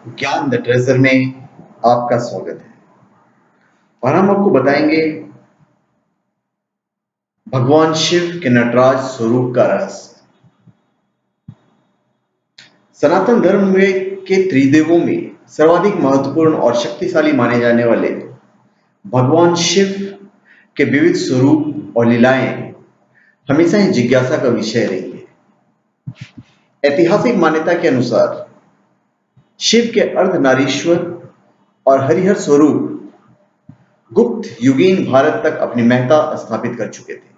ज्ञान the treasure में आपका स्वागत है और हम आपको बताएंगे भगवान शिव के नटराज स्वरूप का रहस्य। सनातन धर्म में के त्रिदेवों में सर्वाधिक महत्वपूर्ण और शक्तिशाली माने जाने वाले भगवान शिव के विविध स्वरूप और लीलाएं हमेशा ही जिज्ञासा का विषय रही है। ऐतिहासिक मान्यता के अनुसार शिव के अर्धनारीश्वर और हरिहर स्वरूप गुप्त युगीन भारत तक अपनी महत्ता स्थापित कर चुके थे।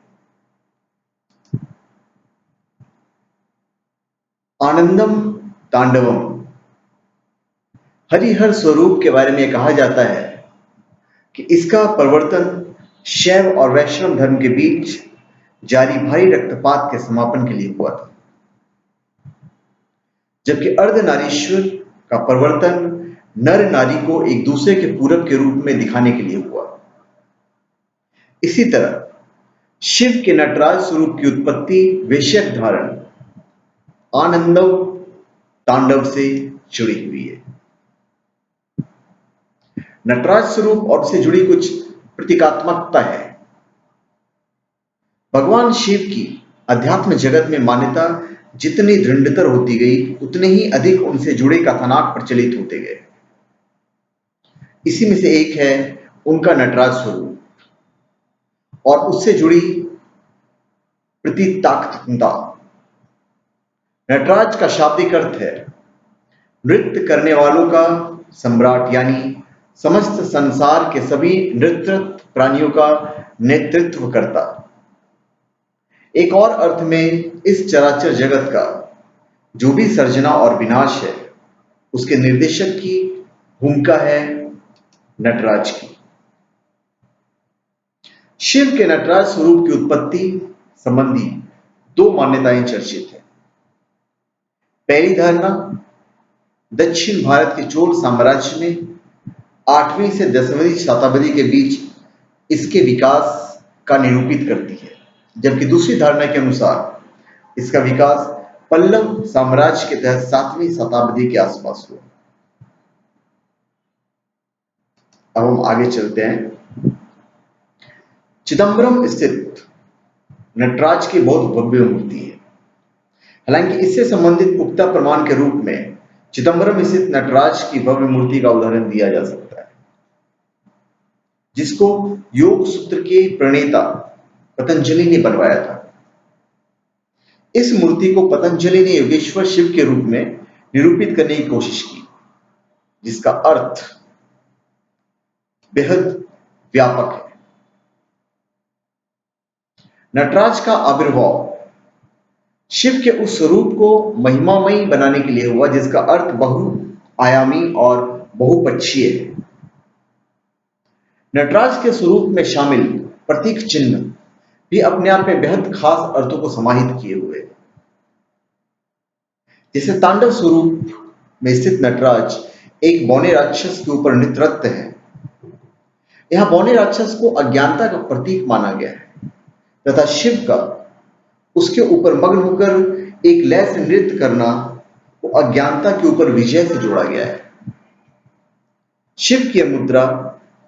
आनंदम तांडवम हरिहर स्वरूप के बारे में कहा जाता है कि इसका प्रवर्तन शैव और वैष्णव धर्म के बीच जारी भारी रक्तपात के समापन के लिए हुआ था, जबकि अर्धनारीश्वर का प्रवर्तन नर नारी को एक दूसरे के पूरक के रूप में दिखाने के लिए हुआ। इसी तरह शिव के नटराज स्वरूप की उत्पत्ति वेश्यक धारण आनंदम तांडव से जुड़ी हुई है। नटराज स्वरूप और से जुड़ी कुछ प्रतीकात्मकता है। भगवान शिव की अध्यात्म जगत में मान्यता जितनी दृढ़तर होती गई, उतने ही अधिक उनसे जुड़े कथानक प्रचलित होते गए। इसी में से एक है उनका नटराज स्वरूप और उससे जुड़ी प्रतीकात्मकता। नटराज का शाब्दिक अर्थ है नृत्य करने वालों का सम्राट, यानी समस्त संसार के सभी नृत्य प्राणियों का नेतृत्व करता। एक और अर्थ में इस चराचर जगत का जो भी सर्जना और विनाश है, उसके निर्देशक की भूमिका है नटराज की। शिव के नटराज स्वरूप की उत्पत्ति संबंधी दो मान्यताएं चर्चित हैं। पहली धारणा दक्षिण भारत के चोल साम्राज्य में 8वीं से 10वीं शताब्दी के बीच इसके विकास का निरूपित करती है, जबकि दूसरी धारणा के अनुसार इसका विकास पल्लव साम्राज्य के तहत 7वीं शताब्दी के आसपास हुआ। अब हम आगे चलते हैं। चिदंबरम स्थित नटराज की बहुत भव्य मूर्ति है। हालांकि इससे संबंधित पुख्ता प्रमाण के रूप में चिदंबरम स्थित नटराज की भव्य मूर्ति का उदाहरण दिया जा सकता है, जिसको योग सूत्र के प्रणेता पतंजलि ने बनवाया था। इस मूर्ति को पतंजलि ने योगेश्वर शिव के रूप में निरूपित करने की कोशिश की, जिसका अर्थ बेहद व्यापक है। नटराज का आविर्भाव शिव के उस स्वरूप को महिमामयी बनाने के लिए हुआ जिसका अर्थ बहुआयामी और बहुपक्षीय है। नटराज के स्वरूप में शामिल प्रतीक चिन्ह भी अपने आप में बेहद खास अर्थों को समाहित किए हुए। जैसे तांडव स्वरूप में स्थित नटराज एक बौने राक्षस के ऊपर नृत्य है। यह बौने राक्षस को अज्ञानता का प्रतीक माना गया है तथा शिव का उसके ऊपर मग्न होकर एक लय से नृत्य करना वो अज्ञानता के ऊपर विजय से जोड़ा गया है। शिव की मुद्रा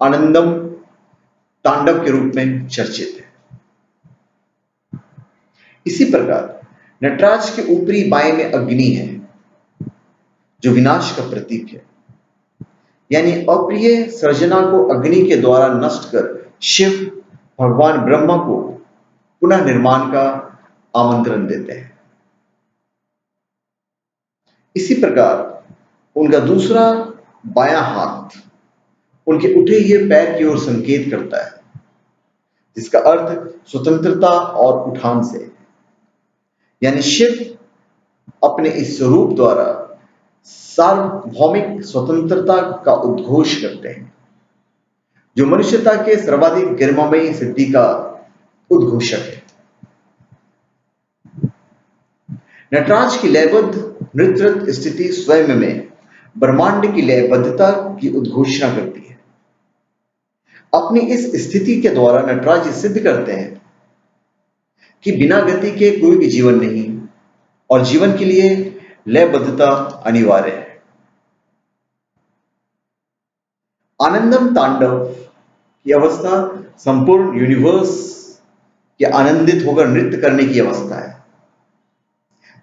आनंदम तांडव के रूप में चर्चित है। इसी प्रकार नटराज के ऊपरी बाएं में अग्नि है, जो विनाश का प्रतीक है, यानी अप्रिय सृजना को अग्नि के द्वारा नष्ट कर शिव भगवान ब्रह्मा को पुनः निर्माण का आमंत्रण देते हैं। इसी प्रकार उनका दूसरा बायां हाथ उनके उठे हुए पैर की ओर संकेत करता है, जिसका अर्थ स्वतंत्रता और उठान से, यानी शिव अपने इस स्वरूप द्वारा सार्वभौमिक स्वतंत्रता का उद्घोष करते हैं, जो मनुष्यता के सर्वाधिक गरिमामयी सिद्धि का उद्घोषक है। नटराज की लयबद्ध नृत्य स्थिति स्वयं में ब्रह्मांड की लयबद्धता की उद्घोषणा करती है। अपनी इस स्थिति के द्वारा नटराज सिद्ध करते हैं कि बिना गति के कोई भी जीवन नहीं और जीवन के लिए लयबद्धता अनिवार्य है। आनंदम तांडव की अवस्था संपूर्ण यूनिवर्स के आनंदित होकर नृत्य करने की अवस्था है,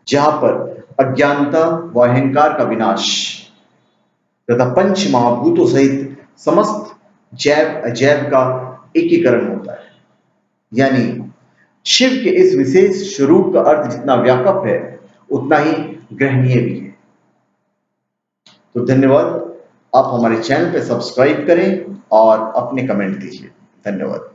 जहां पर अज्ञानता व अहंकार का विनाश तथा पंच महाभूतों सहित समस्त जैव अजैव का एकीकरण होता है। यानी शिव के इस विशेष स्वरूप का अर्थ जितना व्यापक है उतना ही ग्रहणीय भी है। तो धन्यवाद। आप हमारे चैनल पर सब्सक्राइब करें और अपने कमेंट दीजिए। धन्यवाद।